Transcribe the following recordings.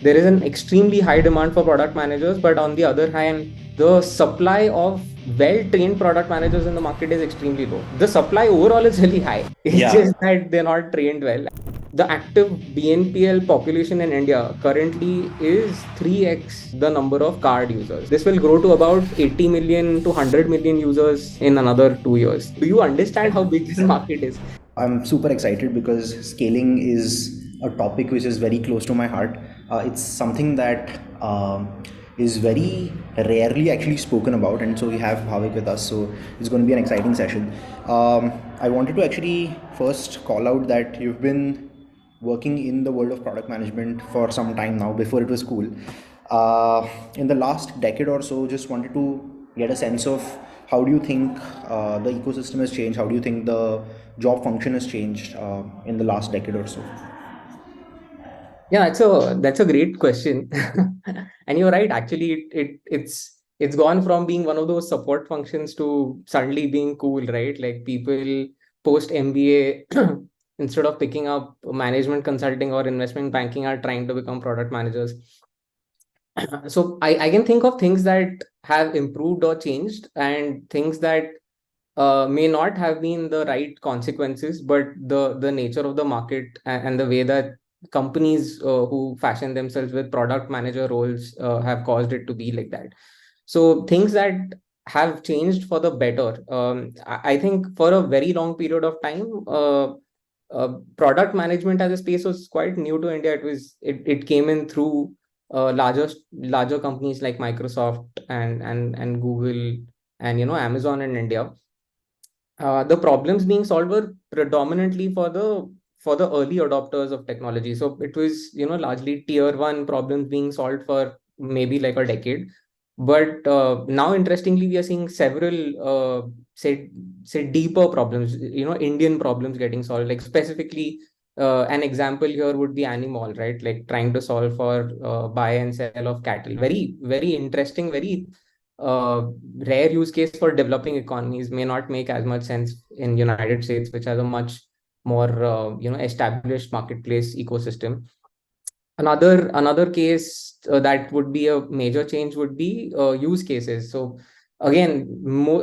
there is an extremely high demand for product managers, but on the other hand, the supply of well-trained product managers in the market is extremely low. The supply overall is really high. It's Yeah. just that they're not trained well. The active BNPL population in India currently is 3x the number of card users. This will grow to about 80 million to 100 million users in another 2 years. Do you understand how big this market is? I'm super excited because scaling is a topic which is very close to my heart. It's something that is very rarely actually spoken about, and so we have Bhavik with us. So it's going to be an exciting session. I wanted to actually first call out that you've been working in the world of product management for some time now. Before it was cool. In the last decade or so, just wanted to get a sense of how do you think the ecosystem has changed? How do you think the job function has changed in the last decade or so? Yeah, that's a great question. And you're right. Actually, it's gone from being one of those support functions to suddenly being cool, right? Like people post MBA instead of picking up management consulting or investment banking are trying to become product managers. So I can think of things that have improved or changed and things that may not have been the right consequences, but the nature of the market and the way that companies who fashion themselves with product manager roles have caused it to be like that. So things that have changed for the better. I think for a very long period of time, product management as a space was quite new to India. It came in through larger companies like Microsoft and Google and Amazon in India. The problems being solved were predominantly for the early adopters of technology. So it was largely tier one problems being solved for maybe like a decade. But now, interestingly, we are seeing several say deeper problems. Indian problems getting solved. Like specifically, an example here would be animal, right? Like trying to solve for buy and sell of cattle. Very very interesting. Very uh, rare use case for developing economies, may not make as much sense in United States, which has a much more established marketplace ecosystem. Another case that would be a major change would be use cases. So again,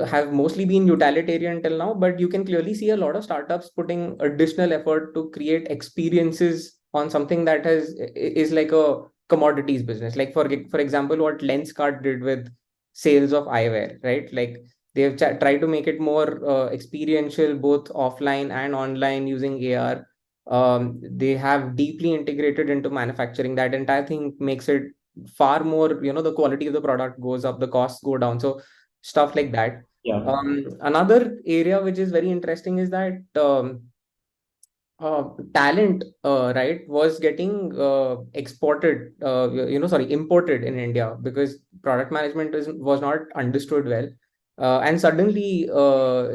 have mostly been utilitarian till now, but you can clearly see a lot of startups putting additional effort to create experiences on something that is like a commodities business. Like for example, what Lenskart did with sales of eyewear, right? Like they've tried to make it more experiential, both offline and online using AR. They have deeply integrated into manufacturing. That entire thing makes it far more, the quality of the product goes up, the costs go down. So stuff like that. Yeah. Another area which is very interesting is that talent, right, was getting exported, sorry, imported in India because product management was not understood well. And suddenly,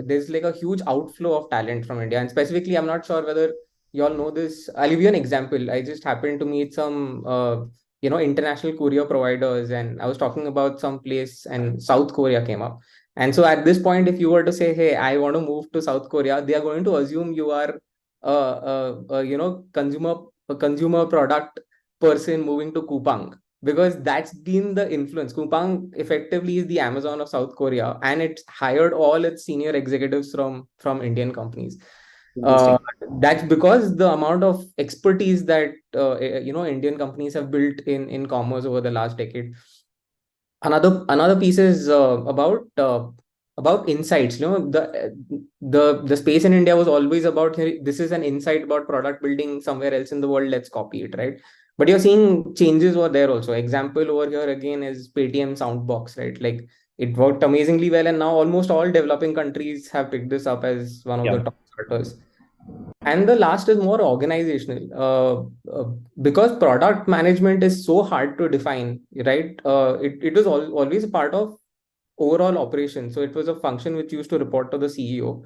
there's like a huge outflow of talent from India. And specifically, I'm not sure whether you all know this. I'll give you an example. I just happened to meet some, international courier providers, and I was talking about some place, and South Korea came up. And so at this point, if you were to say, "Hey, I want to move to South Korea," they are going to assume you are a consumer product person moving to Coupang, because that's been the influence. Coupang effectively is the Amazon of South Korea, and it's hired all its senior executives from Indian companies. Uh, Interesting. that's because the amount of expertise that Indian companies have built in commerce over the last decade. Another piece is about insights. The space in India was always about, "Hey, this is an insight about product building somewhere else in the world, let's copy it," right? But you're seeing changes over there also. Example over here again is Paytm Soundbox, right? Like it worked amazingly well, and now almost all developing countries have picked this up as one of the Yeah. top starters. And the last is more organizational, because product management is so hard to define, right? It was always a part of overall operation. So it was a function which used to report to the CEO.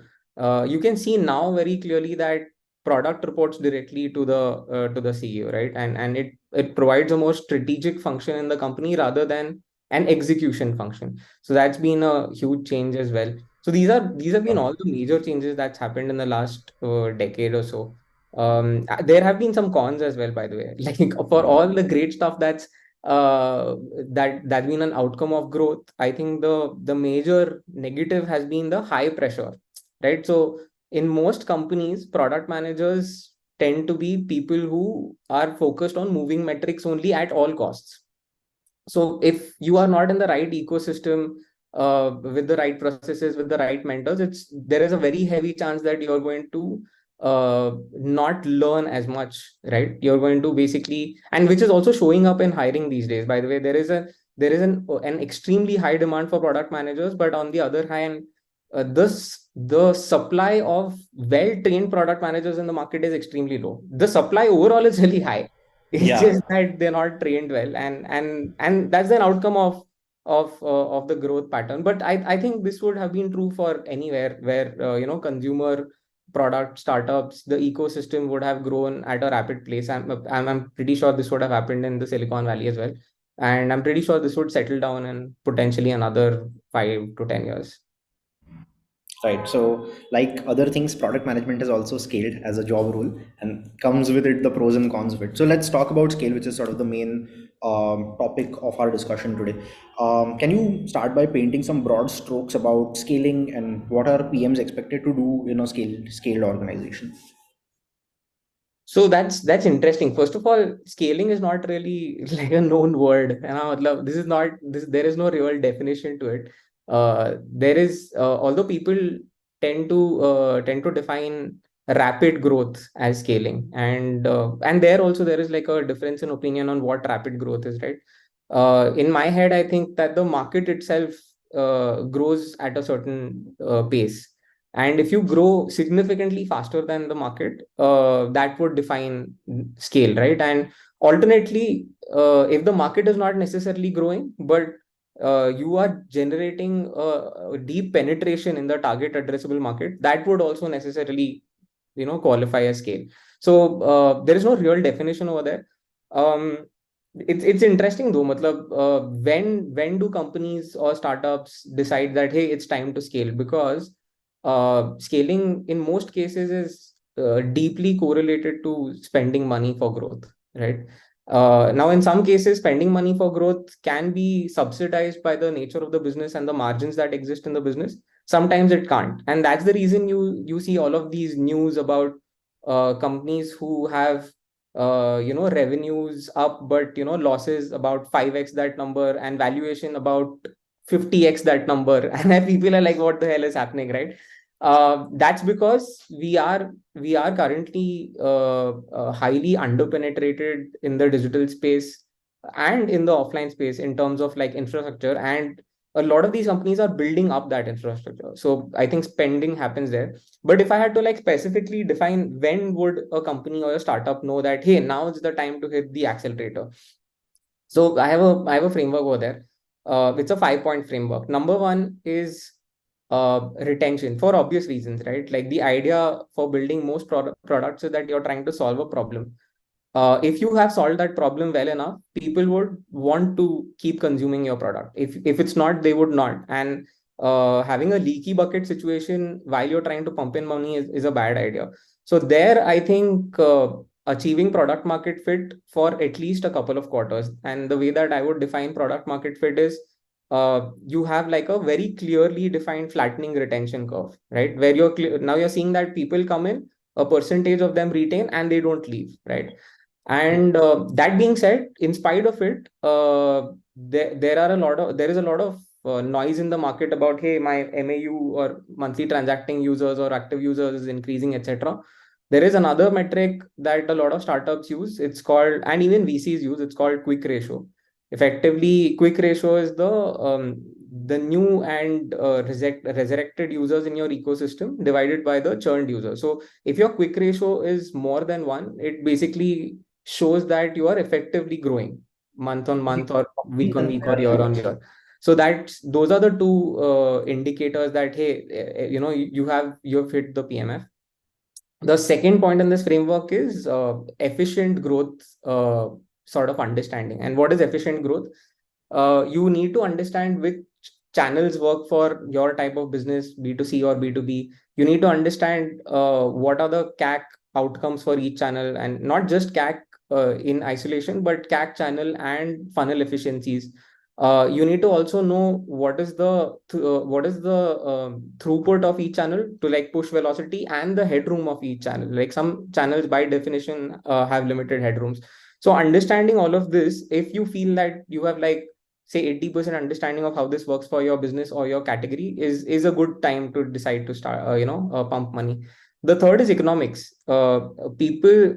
You can see now very clearly that product reports directly to the CEO, right? And it provides a more strategic function in the company rather than an execution function. So that's been a huge change as well. So these have been all the major changes that's happened in the last decade or so. There have been some cons as well, by the way. Like for all the great stuff that's been an outcome of growth, I think the major negative has been the high pressure, right? So in most companies, product managers tend to be people who are focused on moving metrics only at all costs. So if you are not in the right ecosystem, with the right processes, with the right mentors, there is a very heavy chance that you're going to not learn as much, right? You're going to basically, and which is also showing up in hiring these days, by the way. There is an extremely high demand for product managers, but on the other hand, the supply of well trained product managers in the market is extremely low. The supply overall is really high. It's Yeah. just that they're not trained well, and that's an outcome of the growth pattern. But I think this would have been true for anywhere where consumer product startups, the ecosystem would have grown at a rapid pace. I'm pretty sure this would have happened in the Silicon Valley as well, and I'm pretty sure this would settle down in potentially another 5 to 10 years. Right. So, like other things, product management is also scaled as a job role and comes with it the pros and cons of it. So, let's talk about scale, which is sort of the main topic of our discussion today. Can you start by painting some broad strokes about scaling and what are PMs expected to do in a scaled organization? So that's interesting. First of all, scaling is not really like a known word. And this is not this. There is no real definition to it. There is, although people tend to define rapid growth as scaling, and there also there is like a difference in opinion on what rapid growth is, right? In my head, I think that the market itself grows at a certain pace, and if you grow significantly faster than the market, that would define scale, right? And alternately, if the market is not necessarily growing, but you are generating a deep penetration in the target addressable market, that would also necessarily qualify as scale. So there is no real definition over there. It's interesting though, matlab, when do companies or startups decide that hey, it's time to scale? Because scaling in most cases is deeply correlated to spending money for growth, right? Now, in some cases, spending money for growth can be subsidized by the nature of the business and the margins that exist in the business. Sometimes it can't, and that's the reason you see all of these news about companies who have revenues up, but losses about 5x that number and valuation about 50x that number. And then people are like, what the hell is happening, right? That's because we are currently highly underpenetrated in the digital space and in the offline space in terms of like infrastructure, and a lot of these companies are building up that infrastructure. So I think spending happens there. But if I had to like specifically define when would a company or a startup know that hey, now is the time to hit the accelerator, so I have a framework over there. It's a 5 point framework. Number one is retention, for obvious reasons, right? Like the idea for building most products is that you're trying to solve a problem. If you have solved that problem well enough, people would want to keep consuming your product. If it's not, they would not. And having a leaky bucket situation while you're trying to pump in money is a bad idea. So there, I think achieving product market fit for at least a couple of quarters. And the way that I would define product market fit is you have like a very clearly defined flattening retention curve, right? Where now you're seeing that people come in, a percentage of them retain, and they don't leave, right? And that being said, in spite of it, there is a lot of noise in the market about hey, my MAU or monthly transacting users or active users is increasing, etc. There is another metric that a lot of startups use. It's called, and even VCs use. It's called quick ratio. Effectively, quick ratio is the new and resurrected users in your ecosystem divided by the churned users. So if your quick ratio is more than one, it basically shows that you are effectively growing month on month or week on week or year on year. So those are the two indicators that hey, you have hit the PMF. The second point in this framework is efficient growth, sort of understanding. And what is efficient growth? You need to understand which channels work for your type of business, B2C or B2B. You need to understand what are the CAC outcomes for each channel, and not just CAC in isolation, but CAC, channel, and funnel efficiencies. You need to also know what is the throughput of each channel to like push velocity, and the headroom of each channel. Like some channels by definition have limited headrooms. So understanding all of this, if you feel that you have like say 80% understanding of how this works for your business or your category, is a good time to decide to start pump money. The third is economics. People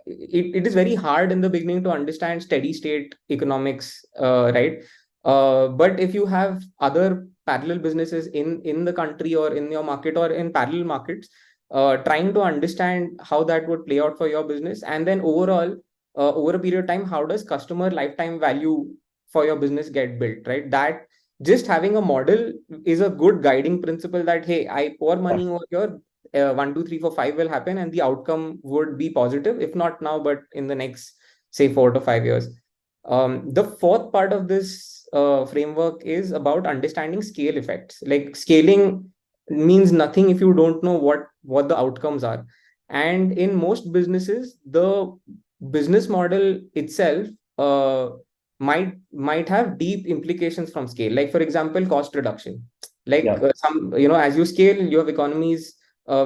it is very hard in the beginning to understand steady state economics, right? But if you have other parallel businesses in the country or in your market or in parallel markets, trying to understand how that would play out for your business, and then overall over a period of time, how does customer lifetime value for your business get built, right? That just having a model is a good guiding principle, that hey, I pour Yeah. money over here, 1 2 3 4 5 will happen, and the outcome would be positive, if not now, but in the next say 4 to 5 years. The fourth part of this framework is about understanding scale effects. Like scaling means nothing if you don't know what the outcomes are. And in most businesses, the business model itself might have deep implications from scale. Like for example, cost reduction. Like Yeah. some as you scale, you have economies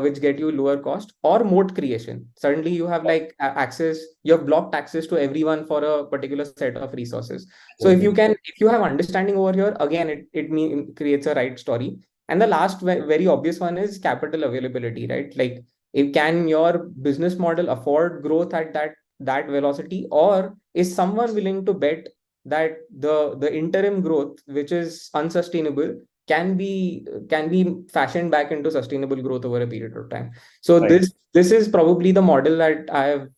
which get you lower cost, or moat creation. Suddenly you have like access, you have blocked access to everyone for a particular set of resources. So Absolutely. if you have understanding over here, again, it creates a right story. And the last very obvious one is capital availability, right? Like if can your business model afford growth at that velocity, or is someone willing to bet that the interim growth, which is unsustainable, can be fashioned back into sustainable growth over a period of time. So Right. this is probably the model that I've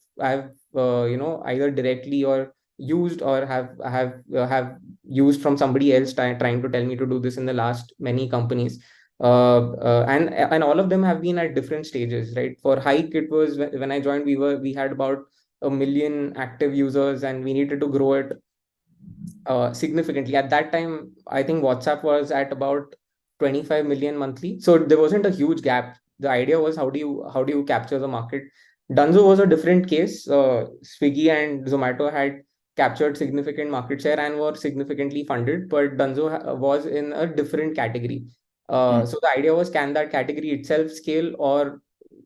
either directly or used, or have used from somebody else trying to tell me to do this in the last many companies. And all of them have been at different stages, right? For Hike, it was when I joined, we had about 1 million active users, and we needed to grow it significantly. At that time, I think WhatsApp was at about 25 million monthly. So there wasn't a huge gap. The idea was how do you capture the market? Dunzo was a different case. Swiggy and Zomato had captured significant market share and were significantly funded, but Dunzo was in a different category. Mm. So the idea was, can that category itself scale, or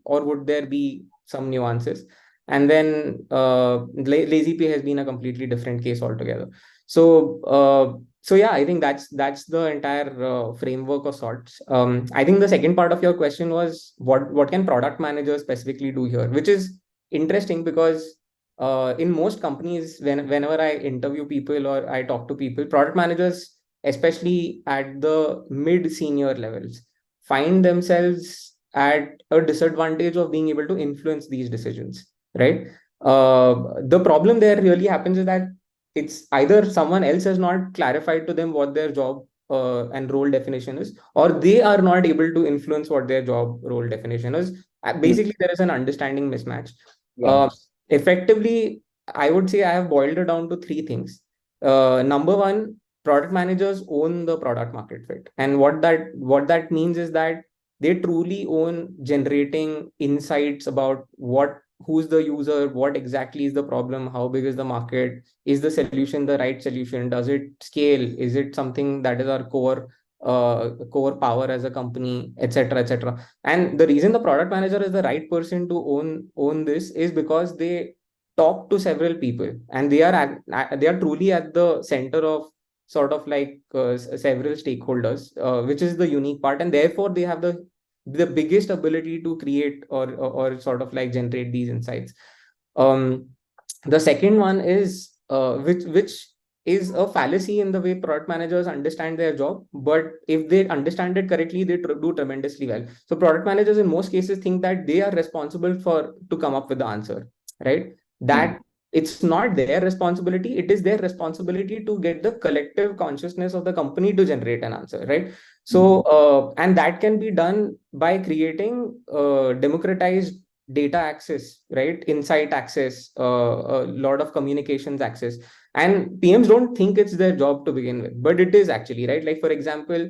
would there be some nuances? And then LazyPay has been a completely different case altogether. So yeah, I think that's the entire framework of sorts. I think the second part of your question was what can product managers specifically do here, which is interesting because in most companies, whenever I interview people or I talk to people, product managers, especially at the mid senior levels, find themselves at a disadvantage of being able to influence these decisions, right? The problem there really happens is that it's either someone else has not clarified to them what their job and role definition is, or they are not able to influence what their job role definition is. Mm. Basically, there is an understanding mismatch. Yeah. uh, Effectively, I would say I have boiled it down to three things. Number one, product managers own the product market fit, and what that means is that they truly own generating insights about who's the user, what exactly is the problem, how big is the market, is the solution the right solution, does it scale, is it something that is our core power as a company, etc., etc. And the reason the product manager is the right person to own this is because they talk to several people, and they are truly at the center of sort of like several stakeholders, which is the unique part, and therefore they have the biggest ability to create or sort of like generate these insights. um the second one is which is a fallacy in the way product managers understand their job, but if they understand it correctly, they do tremendously well. So product managers in most cases think that they are responsible for to come up with the answer, right? Mm. That it's not their responsibility, it is their responsibility to get the collective consciousness of the company to generate an answer, right? Mm. So and that can be done by creating democratized data access, right? Insight access, a lot of communications access. And PMs don't think it's their job to begin with, but it is actually, right? Like for example,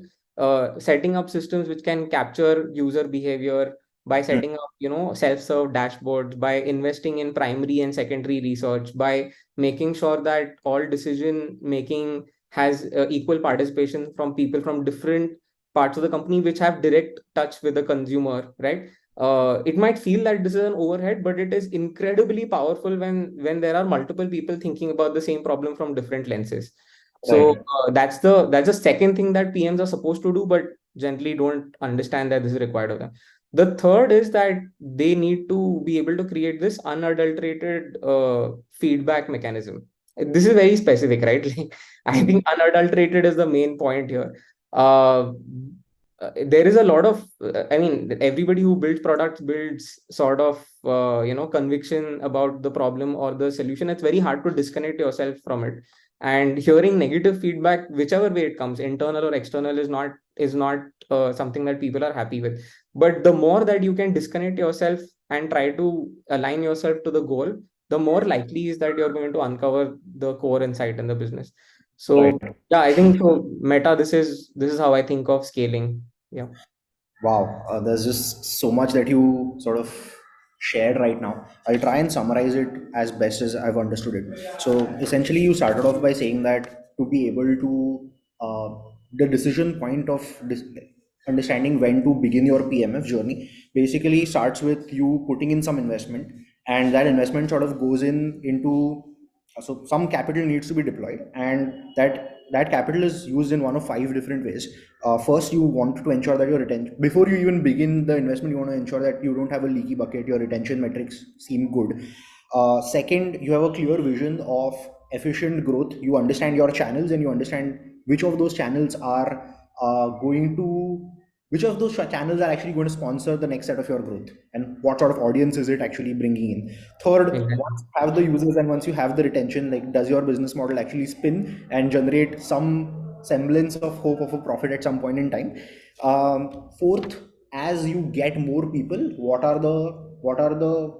setting up systems which can capture user behavior, by setting up, self-serve dashboards, by investing in primary and secondary research, by making sure that all decision making has equal participation from people from different parts of the company which have direct touch with the consumer, right? It might feel that this is an overhead, but it is incredibly powerful when there are multiple people thinking about the same problem from different lenses. So Right. that's the second thing that PMs are supposed to do, but generally don't understand that this is required of them. The third is that they need to be able to create this unadulterated feedback mechanism. This is very specific, right? Like, I think unadulterated is the main point here. Uh, there is a lot of, I mean, everybody who builds products builds sort of, conviction about the problem or the solution. It's very hard to disconnect yourself from it. And hearing negative feedback, whichever way it comes, internal or external, is not something that people are happy with. But the more that you can disconnect yourself and try to align yourself to the goal, the more likely is that you're going to uncover the core insight in the business. Right. So yeah, I think so. Meta, this is how I think of scaling. Yeah. Wow, there's just so much that you sort of shared right now. I'll try and summarize it as best as I've understood it. So essentially, you started off by saying that to be able to the decision point of understanding when to begin your PMF journey basically starts with you putting in some investment, and that investment sort of goes into so some capital needs to be deployed, and that capital is used in one of five different ways. First, you want to ensure that your retention, before you even begin the investment, you want to ensure that you don't have a leaky bucket, your retention metrics seem good. Second, you have a clear vision of efficient growth. You understand your channels and you understand which of those channels are going to which of those channels are actually going to sponsor the next set of your growth, and what sort of audience is it actually bringing in. Third, Exactly. once you have the users and once you have the retention, like, does your business model actually spin and generate some semblance of hope of a profit at some point in time. Fourth, as you get more people, what are the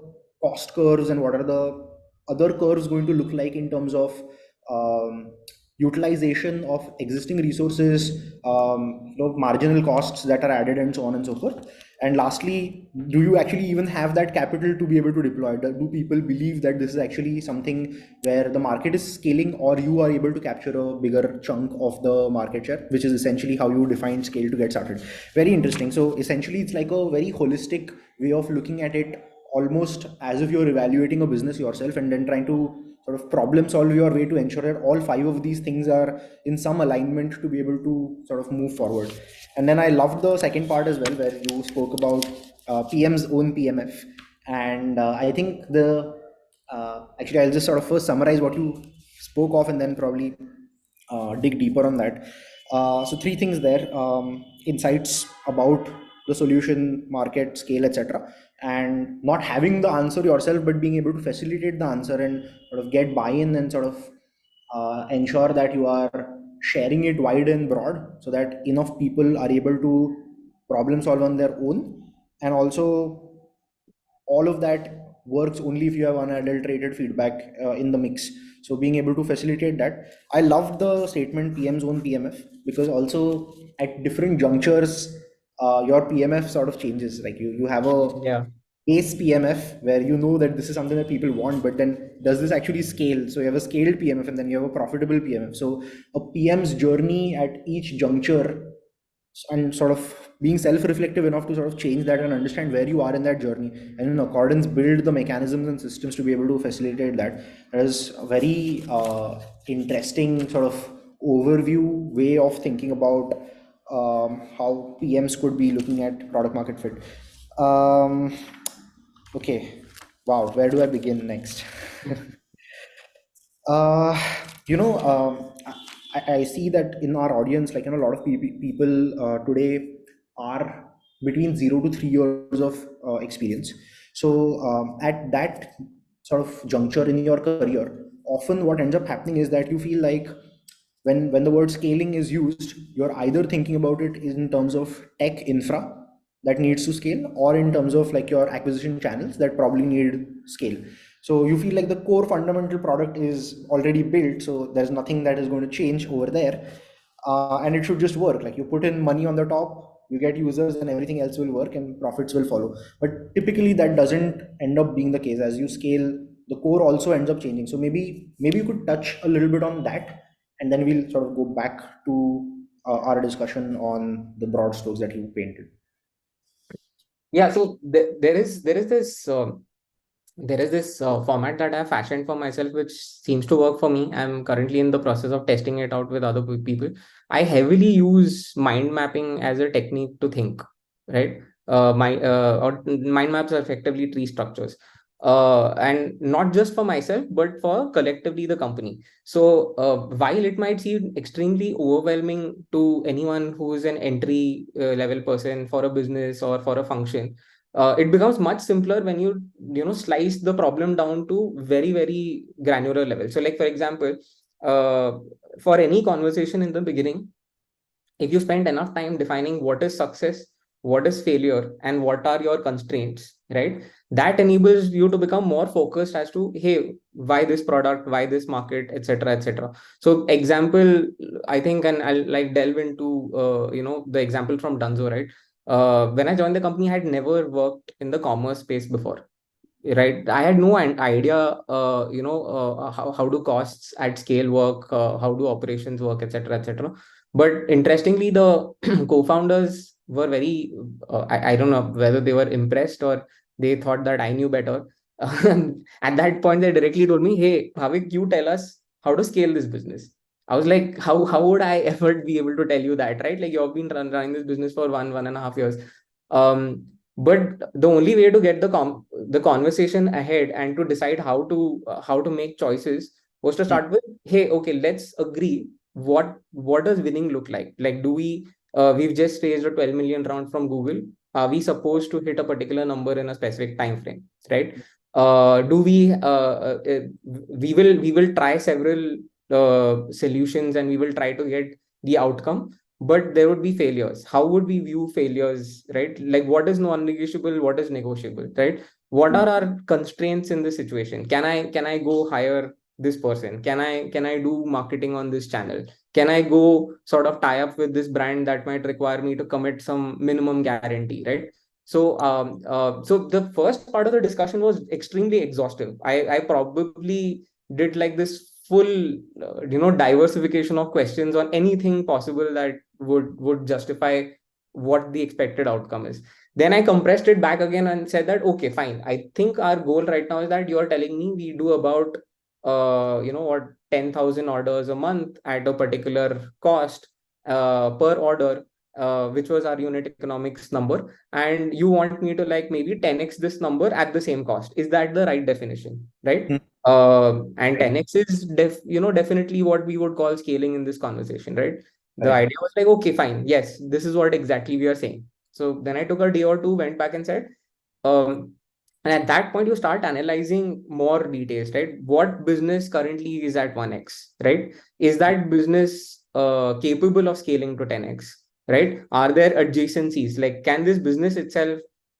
cost curves and what are the other curves going to look like in terms of um, utilization of existing resources, marginal costs that are added, and so on and so forth. And lastly, do you actually even have that capital to be able to deploy? Do people believe that this is actually something where the market is scaling, or you are able to capture a bigger chunk of the market share, which is essentially how you define scale to get started. Very interesting. So essentially, it's like a very holistic way of looking at it, almost as if you're evaluating a business yourself and then trying to sort of problem solve your way to ensure that all five of these things are in some alignment to be able to sort of move forward. And then I loved the second part as well, where you spoke about PM's own PMF. And I think actually, I'll just sort of first summarize what you spoke of and then probably dig deeper on that. So three things there: insights about the solution, market, scale, etc., and not having the answer yourself, but being able to facilitate the answer and sort of get buy-in and sort of ensure that you are sharing it wide and broad, so that enough people are able to problem solve on their own. And also, all of that works only if you have unadulterated feedback in the mix. So being able to facilitate that, I loved the statement PM's own PMF, because also at different junctures your PMF sort of changes. Like you have a Yeah. base PMF where you know that this is something that people want, but then does this actually scale? So you have a scaled PMF and then you have a profitable PMF. So a PM's journey at each juncture, and sort of being self-reflective enough to sort of change that and understand where you are in that journey, and in accordance build the mechanisms and systems to be able to facilitate that. That is a very interesting sort of overview way of thinking about how PMs could be looking at product market fit. um, okay, wow, where do I begin next? Uh, I see that in our audience, like, a lot of people today are between 0 to 3 years of experience. So at that sort of juncture in your career, often what ends up happening is that you feel like when the word scaling is used, you're either thinking about it in terms of tech infra that needs to scale, or in terms of like your acquisition channels that probably need scale. So you feel like the core fundamental product is already built, so there's nothing that is going to change over there, and it should just work. Like, you put in money on the top, you get users and everything else will work and profits will follow. But typically that doesn't end up being the case. As you scale, the core also ends up changing. So maybe you could touch a little bit on that, and then we'll sort of go back to our discussion on the broad strokes that you painted. Yeah, so there is this format that I've fashioned for myself, which seems to work for me. I'm currently in the process of testing it out with other people. I heavily use mind mapping as a technique to think, right? Or mind maps are effectively tree structures, and not just for myself, but for collectively the company. So while it might seem extremely overwhelming to anyone who is an entry level person for a business or for a function, it becomes much simpler when you slice the problem down to very granular level. So like for example, uh, for any conversation in the beginning, if you spend enough time defining what is success, what is failure, and what are your constraints, right, that enables you to become more focused as to, hey, why this product, why this market, etc., etc. So example, I think, and I'll like delve into the example from Dunzo, right? When I joined the company, I had never worked in the commerce space before, right? I had no idea, how do costs at scale work, how do operations work, etc., etc. But interestingly, the co-founders were very, I don't know whether they were impressed or they thought that I knew better. At that point, they directly told me, hey, Bhavik, you tell us how to scale this business. I was like, how would I ever be able to tell you that, right? Like, you've been running this business for 1.5 years. But the only way to get the conversation ahead and to decide how to make choices was to start with, hey, okay, let's agree, what does winning look like do we we've just raised a 12 million round from Google. Are we supposed to hit a particular number in a specific time frame, right? Do we will try several solutions, and we will try to get the outcome, but there would be failures. How would we view failures, right? Like, what is non-negotiable, what is negotiable, right? What are our constraints in this situation? Can I go hire this person? Can I do marketing on this channel? Can I go sort of tie up with this brand that might require me to commit some minimum guarantee, right? So the first part of the discussion was extremely exhaustive. I probably did like this full diversification of questions on anything possible that would justify what the expected outcome is. Then I compressed it back again and said that, okay, fine, I think our goal right now is that you're telling me we do about 10,000 orders a month at a particular cost per order, which was our unit economics number, and you want me to like maybe 10x this number at the same cost. Is that the right definition, right? And Right. 10x is definitely what we would call scaling in this conversation, right? The Correct. idea was like, okay, fine, yes, this is what exactly we are saying. So then I took a day or two, went back and said, um, and at that point, you start analyzing more details, right? What business currently is at 1x, right? Is that business capable of scaling to 10x, right? Are there adjacencies? Like, can this business itself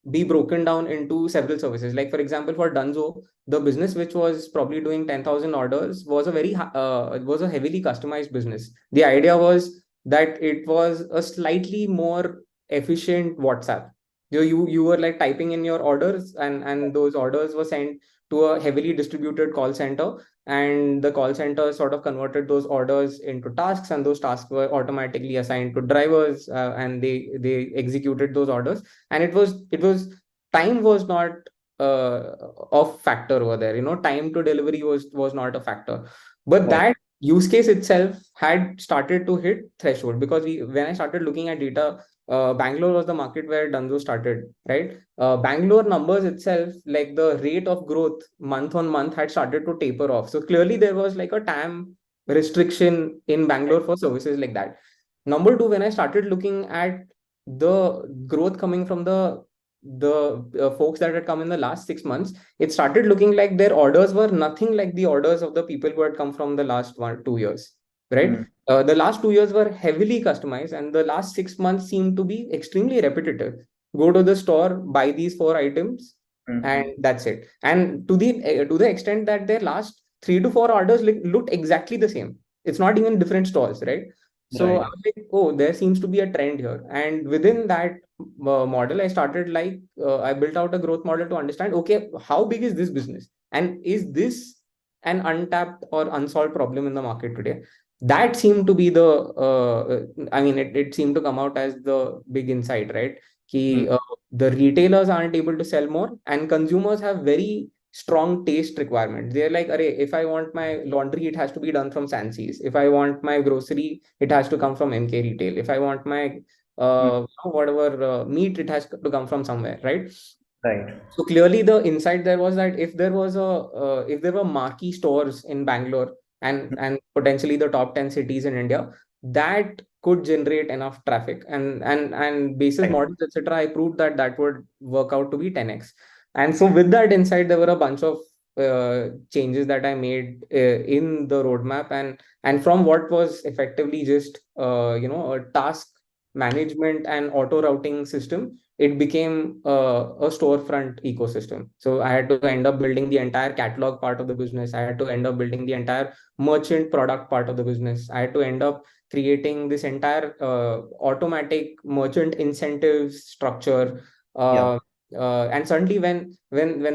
be broken down into several services? Like, for example, for Dunzo, the business which was probably doing 10,000 orders was a heavily customized business. The idea was that it was a slightly more efficient WhatsApp. You were like typing in your orders, and those orders were sent to a heavily distributed call center, and the call center sort of converted those orders into tasks, and those tasks were automatically assigned to drivers, and they executed those orders. And it was time was not of factor over there. Time to delivery was not a factor, but Right. that use case itself had started to hit threshold, because when I started looking at data, Bangalore was the market where Dunzo started, right? Bangalore numbers itself, like the rate of growth month on month, had started to taper off. So clearly there was like a TAM restriction in Bangalore for services like that. Number two, when I started looking at the growth coming from the folks that had come in the last 6 months, it started looking like their orders were nothing like the orders of the people who had come from the last 1 2 years, right? Mm. The last 2 years were heavily customized, and the last 6 months seemed to be extremely repetitive. Go to the store, buy these four items, and Mm. that's it. And to the extent that their last 3 to 4 orders looked exactly the same. It's not even different stores, right? So I Right. was like, oh, there seems to be a trend here. And within that model, I started like, I built out a growth model to understand, okay, how big is this business? And is this an untapped or unsolved problem in the market today? That seemed to be I mean, it seemed to come out as the big insight, right? Hmm. The retailers aren't able to sell more, and consumers have very strong taste requirements. They're like, Array, if I want my laundry, it has to be done from Sansies. If I want my grocery, it has to come from MK Retail. If I want my Hmm. whatever meat, it has to come from somewhere, right? Right. So clearly, the insight there was that if there were marquee stores in Bangalore and potentially the top 10 cities in India, that could generate enough traffic and basis Right. models, etc. I proved that that would work out to be 10x. And so with that insight, there were a bunch of changes that I made in the roadmap, and from what was effectively just a task management and auto routing system, it became a storefront ecosystem. So I had to end up building the entire catalog part of the business. I had to end up building the entire merchant product part of the business. I had to end up creating this entire automatic merchant incentives structure. Yeah. Uh, and suddenly, when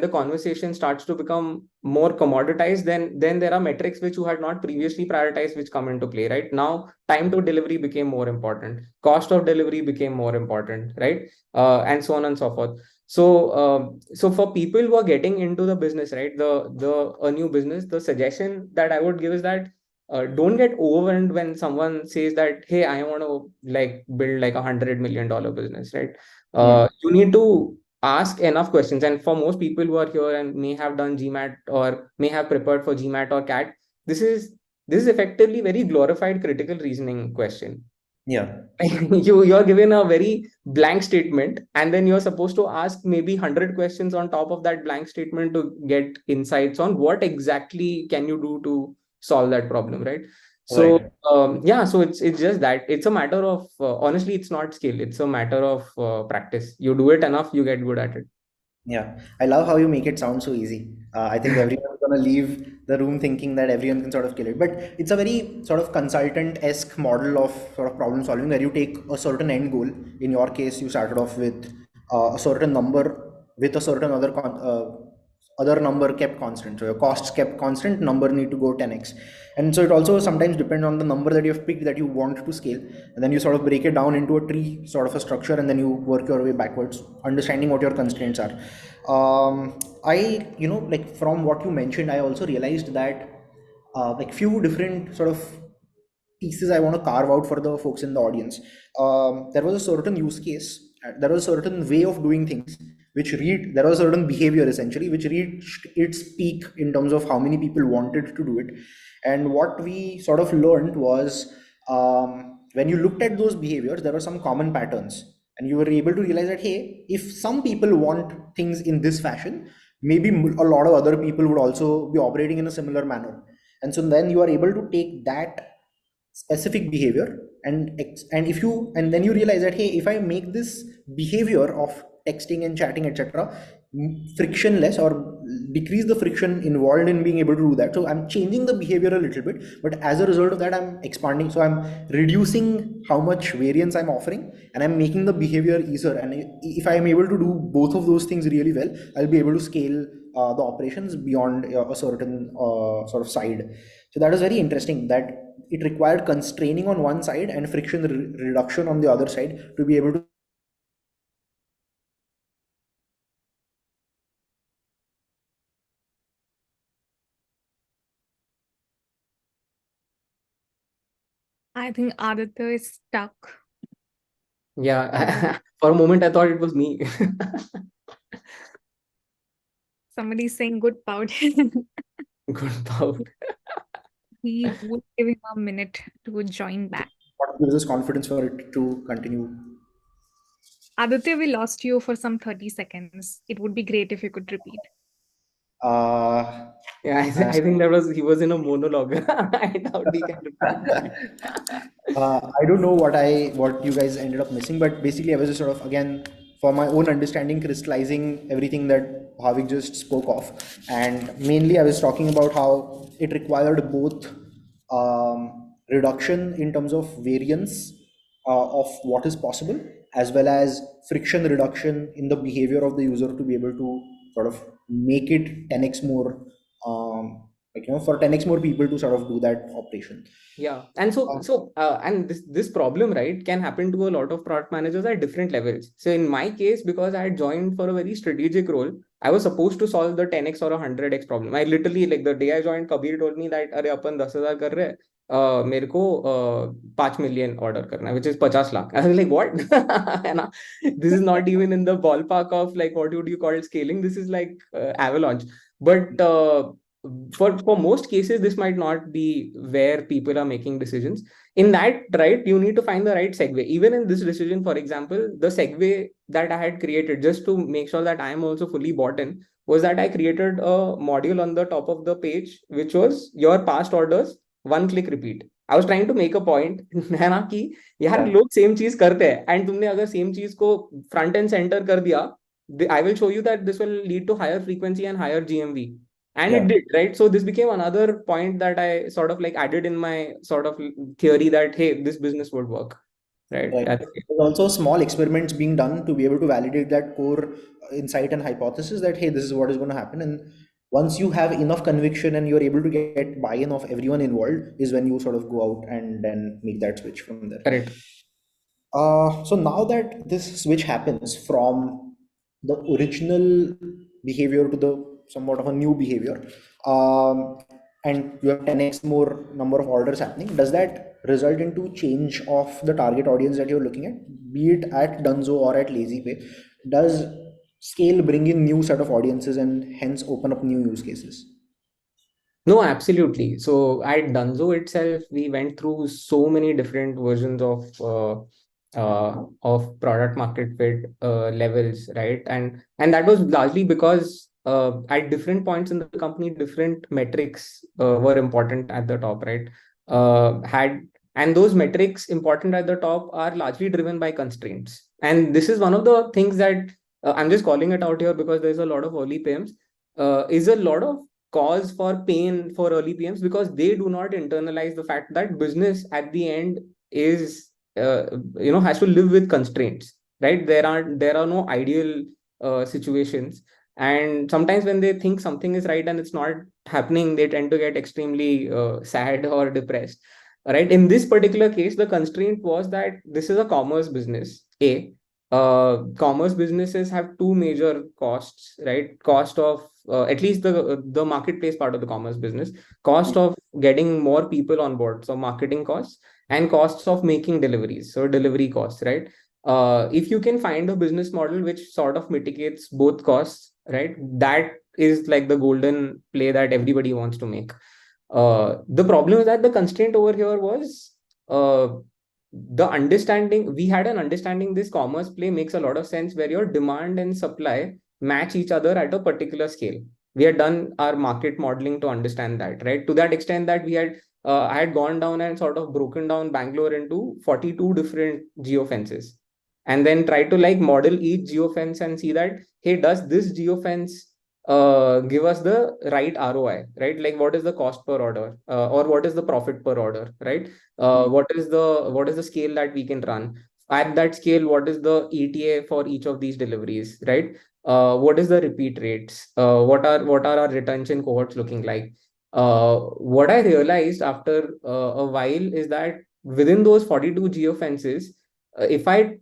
the conversation starts to become more commoditized, then there are metrics which you had not previously prioritized, which come into play. Right now, time to delivery became more important. Cost of delivery became more important. Right, and so on and so forth. So for people who are getting into the business, right, the a new business, the suggestion that I would give is that don't get overwhelmed when someone says that, hey, I want to like build like $100 million business, right? Hmm. You need to ask enough questions. And for most people who are here and may have done GMAT or may have prepared for GMAT or CAT, this is this is effectively very glorified critical reasoning question. Yeah. You're given a very blank statement, and then you're supposed to ask maybe 100 questions on top of that blank statement to get insights on what exactly can you do to solve that problem, right? So Right. yeah, so it's just that it's a matter of honestly, it's not skill, it's a matter of practice. You do it enough, you get good at it. Yeah, I love how you make it sound so easy. I think everyone's gonna leave the room thinking that everyone can sort of kill it. But it's a very sort of consultant-esque model of sort of problem solving where you take a certain end goal. In your case, you started off with a certain number with a certain other number kept constant. So your costs kept constant, number need to go 10x. And so it also sometimes depends on the number that you have picked that you want to scale. And then you sort of break it down into a tree sort of a structure, and then you work your way backwards, understanding what your constraints are. Like from what you mentioned, I also realized that like few different sort of pieces I want to carve out for the folks in the audience. There was a certain use case, there was a certain way of doing things there was a certain behavior essentially which reached its peak in terms of how many people wanted to do it. And what we sort of learned was, when you looked at those behaviors, there were some common patterns, and you were able to realize that hey, if some people want things in this fashion, maybe a lot of other people would also be operating in a similar manner. And so then you are able to take that specific behavior and if you and then you realize that hey, if I make this behavior of texting and chatting etc frictionless, or decrease the friction involved in being able to do that, so I'm changing the behavior a little bit, but as a result of that I'm expanding, so I'm reducing how much variance I'm offering, and I'm making the behavior easier. And if I'm able to do both of those things really well, I'll be able to scale the operations beyond a certain sort of side. So that is very interesting that it required constraining on one side and friction reduction on the other side to be able to. I think Aditya is stuck. Yeah, for a moment I thought it was me. Somebody's saying good pout. Good about. We would give him a minute to join back. What gives us confidence for it to continue? Aditya, we lost you for some 30 seconds. It would be great if you could repeat. Uh, Yeah, uh, I think he was in a monologue. I doubt he can repeat. I don't know what you guys ended up missing, but basically I was just sort of again for my own understanding crystallizing everything that Bhavik just spoke of, and mainly I was talking about how it required both reduction in terms of variance of what is possible, as well as friction reduction in the behavior of the user to be able to sort of make it 10x more, for 10x more people to sort of do that operation. Yeah. And and this problem, right, can happen to a lot of product managers at different levels. So in my case, because I had joined for a very strategic role, I was supposed to solve the 10x or a 100x problem. I literally, like the day I joined, Kabir told me that, अरे अपन 10,000 कर रहे हैं, मेरे को 5 million order करना है, which is 50 lakh. I was like, what? है ना? This is not even in the ballpark of like what would you call scaling. This is like avalanche. But for most cases, this might not be where people are making decisions. In that, right, you need to find the right segue. Even in this decision, for example, the segue that I had created just to make sure that I am also fully bought in was that I created a module on the top of the page, which was your past orders, one click repeat. I was trying to make a point है ना कि यार लोग same चीज करते हैं, and तुमने अगर सेम चीज को फ्रंट एंड सेंटर कर दिया, I will show you that this will lead to higher frequency and higher GMV. And it did, right? So this became another point that I sort of like added in my sort of theory that, hey, this business would work, right? Right. There's also small experiments being done to be able to validate that core insight and hypothesis that, hey, this is what is going to happen. And once you have enough conviction and you're able to get buy-in of everyone involved, is when you sort of go out and then make that switch from there. Correct. So now that this switch happens from the original behavior to the somewhat of a new behavior, and you have 10x more number of orders happening, does that result into change of the target audience that you're looking at, be it at Dunzo or at LazyPay? Does scale bring in new set of audiences and hence open up new use cases? No, absolutely. So at Dunzo itself, we went through so many different versions of product market fit levels, right? And that was largely because at different points in the company, different metrics were important at the top, right? And those metrics important at the top are largely driven by constraints. And this is one of the things that I'm just calling it out here because there's a lot of early PMs. Is a lot of cause for pain for early PMs because they do not internalize the fact that business at the end is has to live with constraints, right? There are no ideal situations, and sometimes when they think something is right and it's not happening, they tend to get extremely sad or depressed, right? In this particular case, the constraint was that this is a commerce business. Commerce businesses have two major costs, right? Cost of at least the marketplace part of the commerce business, cost of getting more people on board, so marketing costs, and costs of making deliveries, so delivery costs, right? If you can find a business model which sort of mitigates both costs, right, that is like the golden play that everybody wants to make. The problem is that the constraint over here was the understanding. We had an understanding this commerce play makes a lot of sense where your demand and supply match each other at a particular scale. We had done our market modeling to understand that, right? To that extent that we had I had gone down and sort of broken down Bangalore into 42 different geofences, and then try to like model each geofence and see that, hey, does this geofence give us the right ROI, right? Like what is the cost per order, or what is the profit per order, right? What is the scale that we can run at that scale? What is the ETA for each of these deliveries, right? What is the repeat rates? What are our retention cohorts looking like? What I realized after a while is that within those 42 geofences, if I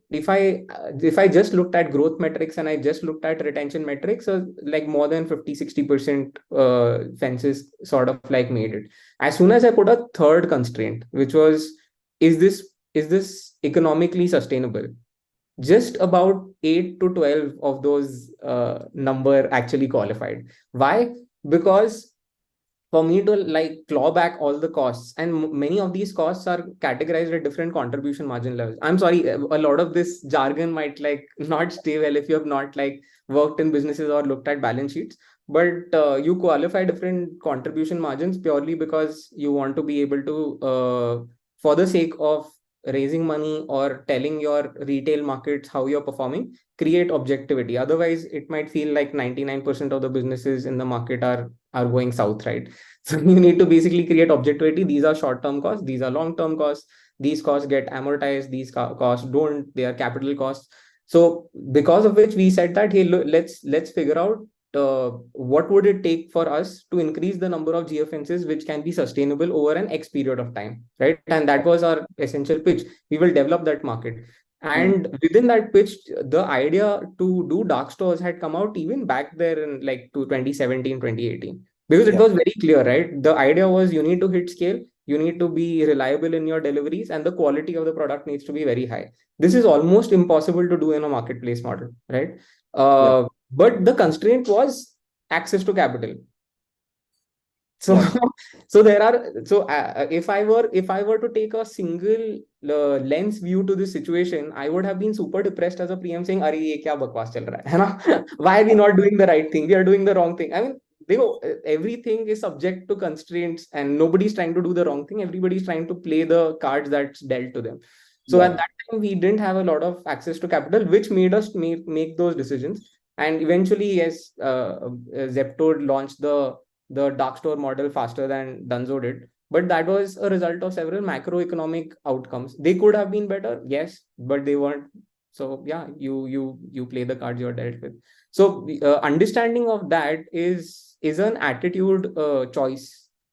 just looked at growth metrics and I just looked at retention metrics, like more than 50-60% fences sort of like made it. As soon as I put a third constraint, which was, is this economically sustainable? Just about 8 to 12 of those number actually qualified. Why? Because for me to like claw back all the costs, and many of these costs are categorized at different contribution margin levels. I'm sorry, a lot of this jargon might like not stay well if you have not like worked in businesses or looked at balance sheets, but you qualify different contribution margins purely because you want to be able to for the sake of raising money or telling your retail markets how you're performing, create objectivity. Otherwise, it might feel like 99% of the businesses in the market are going south, right? So you need to basically create objectivity. These are short-term costs, these are long-term costs, these costs get amortized, these costs don't, they are capital costs. So because of which we said that, hey, look, let's figure out what would it take for us to increase the number of geofences which can be sustainable over an X period of time, right? And that was our essential pitch. We will develop that market. And within that pitch, the idea to do dark stores had come out even back there in like to 2017, 2018, because it Yeah. was very clear, right? The idea was you need to hit scale, you need to be reliable in your deliveries, and the quality of the product needs to be very high. This is almost impossible to do in a marketplace model, right? Yeah. But the constraint was access to capital. So Yeah. so there are if I were to take a single lens view to this situation, I would have been super depressed as a PM saying, "Arey, ye kya bakwas chal raha hai na? Why are we not doing the right thing? We are doing the wrong thing." I mean, everything is subject to constraints, and nobody's trying to do the wrong thing. Everybody's trying to play the cards that's dealt to them. So at Yeah. that time, we didn't have a lot of access to capital, which made us make those decisions. And eventually, yes, Zepto launched the dark store model faster than Dunzo did. But that was a result of several macroeconomic outcomes. They could have been better, yes, but they weren't. So yeah, you play the cards you're dealt with. So understanding of that is an attitude choice,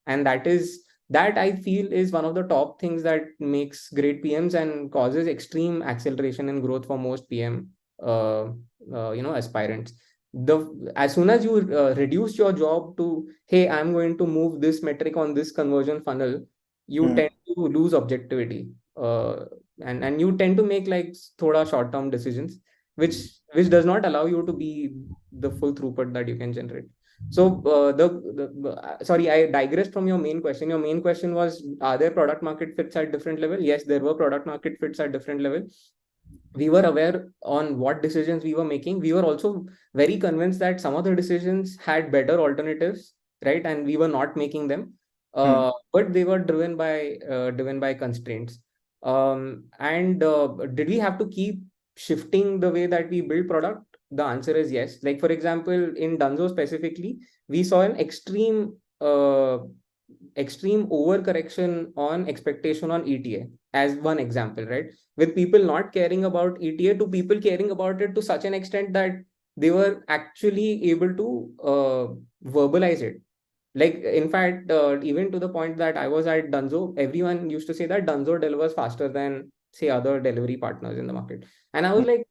and that I feel is one of the top things that makes great PMs and causes extreme acceleration and growth for most PM aspirants. The As soon as you reduce your job to, hey, I'm going to move this metric on this conversion funnel, you tend to lose objectivity, and you tend to make like thoda short term decisions, which does not allow you to be the full throughput that you can generate. So sorry, I digressed from your main question. Your main question was, are there product market fits at different level? Yes, there were product market fits at different level. We were aware on what decisions we were making. We were also very convinced that some of the decisions had better alternatives, right? And we were not making them, but they were driven by constraints. And did we have to keep shifting the way that we build product? The answer is yes. Like for example, in Dunzo specifically, we saw an extreme overcorrection on expectation on ETA as one example, right? With people not caring about ETA to people caring about it to such an extent that they were actually able to verbalize it. Like, in fact, even to the point that I was at Dunzo, everyone used to say that Dunzo delivers faster than, say, other delivery partners in the market. And I was like,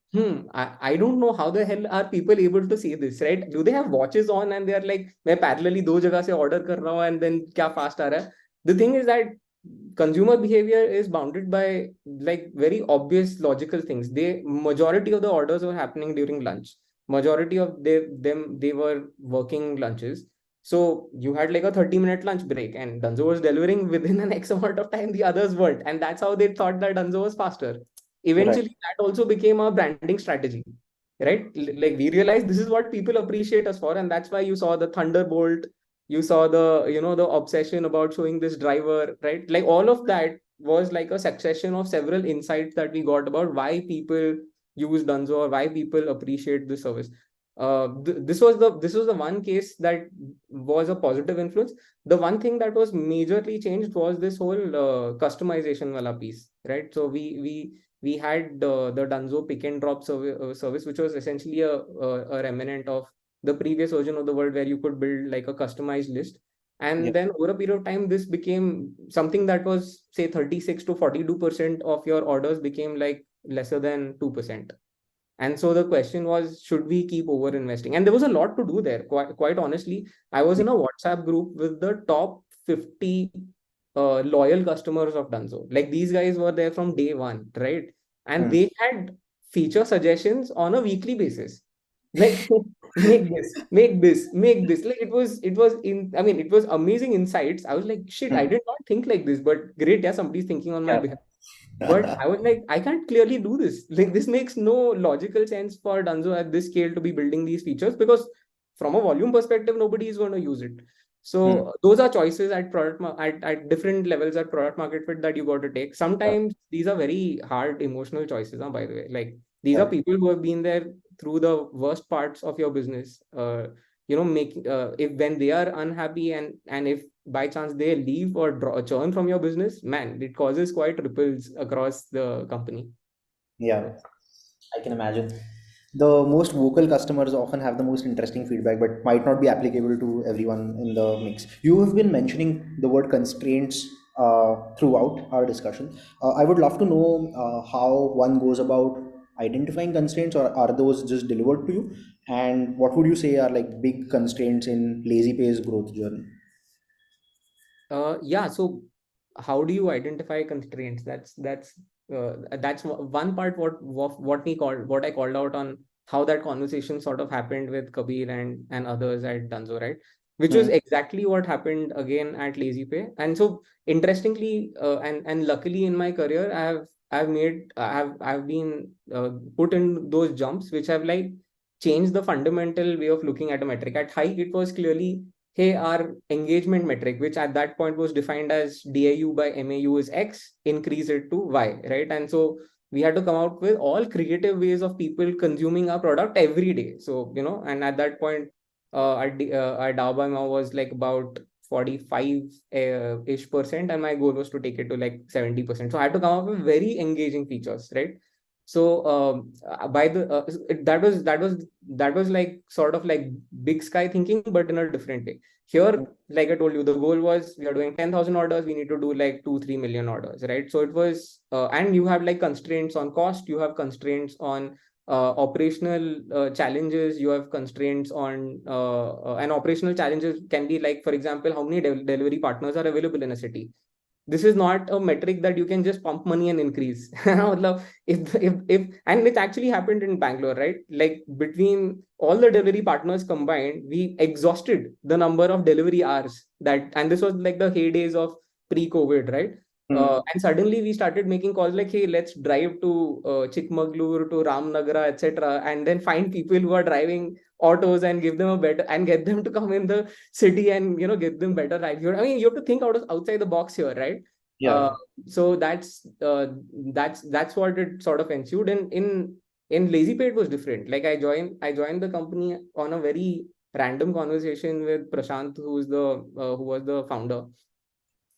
I don't know how the hell are people able to say this, right? Do they have watches on and they're like, मैं parallelly दो जगह से order कर रहा हूँ and then क्या fast आ रहा है? The thing is that consumer behavior is bounded by like very obvious logical things. Majority of the orders were happening during lunch. Majority of they were working lunches. So you had like a 30-minute lunch break, and Dunzo was delivering within an X amount of time, the others weren't. And that's how they thought that Dunzo was faster. Right. Eventually, that also became a branding strategy, right? Like we realized this is what people appreciate us for, and that's why you saw the Thunderbolt, you saw the obsession about showing this driver, right? Like all of that was like a succession of several insights that we got about why people use Dunzo or why people appreciate the service. This was the one case that was a positive influence. The one thing that was majorly changed was this whole customization wala piece, right? So we had the Dunzo pick and drop service, which was essentially a remnant of the previous version of the world where you could build like a customized list. Yeah. And then over a period of time, this became something that was, say, 36 to 42% of your orders became like lesser than 2%. And so the question was, should we keep over investing? And there was a lot to do there. Quite honestly, I was in a WhatsApp group with the top 50 loyal customers of Dunzo. Like these guys were there from day one, right? And they had feature suggestions on a weekly basis. Like make this, make this, make this. Like it was amazing insights. I was like, shit, I did not think like this, but great, yeah, somebody's thinking on my Yeah. behalf. But I was like, I can't clearly do this. Like, this makes no logical sense for Dunzo at this scale to be building these features, because from a volume perspective, nobody is going to use it. So those are choices at at different levels at product market fit that you got to take. Sometimes these are very hard emotional choices, by the way. Like these are people who have been there through the worst parts of your business. Making if when they are unhappy and if by chance they leave or churn from your business, man, it causes quite ripples across the company. Yeah, I can imagine. The most vocal customers often have the most interesting feedback, but might not be applicable to everyone in the mix. You have been mentioning the word constraints throughout our discussion. I would love to know how one goes about identifying constraints, or are those just delivered to you? And what would you say are like big constraints in LazyPay's growth journey? Yeah. So how do you identify constraints? That's one part. What I called out on how that conversation sort of happened with Kabir and others at Dunzo, right? Which was Hmm. exactly what happened again at LazyPay. And so interestingly, and luckily in my career, I've been put in those jumps which have like changed the fundamental way of looking at a metric. At high, it was clearly, hey, our engagement metric, which at that point was defined as DAU by MAU is X, increase it to Y, right? And so we had to come out with all creative ways of people consuming our product every day. So, and at that point, our DAU by MAU was like about 45 ish percent, and my goal was to take it to like 70%. So I had to come up with very engaging features, right? So by the that was like sort of like big sky thinking, but in a different way. Here, like I told you, the goal was we are doing 10,000 orders, we need to do like 2-3 million orders, right? So it was, and you have like constraints on cost, you have constraints on operational challenges, you have constraints on and operational challenges can be like, for example, how many delivery partners are available in a city. This is not a metric that you can just pump money and increase. if and it actually happened in Bangalore, right? Like between all the delivery partners combined, we exhausted the number of delivery hours that, and this was like the heydays of pre-COVID, right? Hmm. And suddenly we started making calls like, hey, let's drive to Chikmagalur, to Ramnagara, etc., and then find people who are driving autos and give them a better and get them to come in the city and get them better livelihood. I mean, you have to think outside the box here, right? uh, Yeah. so that's what it sort of ensued. In LazyPay it was different. Like I joined the company on a very random conversation with Prashant, who was the founder.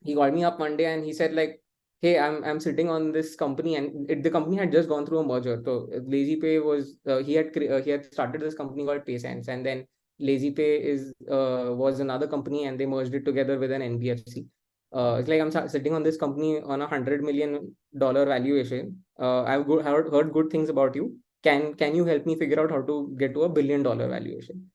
He called me up one day and he said like, hey, I'm sitting on this company, and the company had just gone through a merger. So LazyPay was he had started this company called PaySense, and then LazyPay was another company, and they merged it together with an NBFC. It's like I'm sitting on this company on $100 million valuation. Heard good things about you. Can you help me figure out how to get to $1 billion valuation?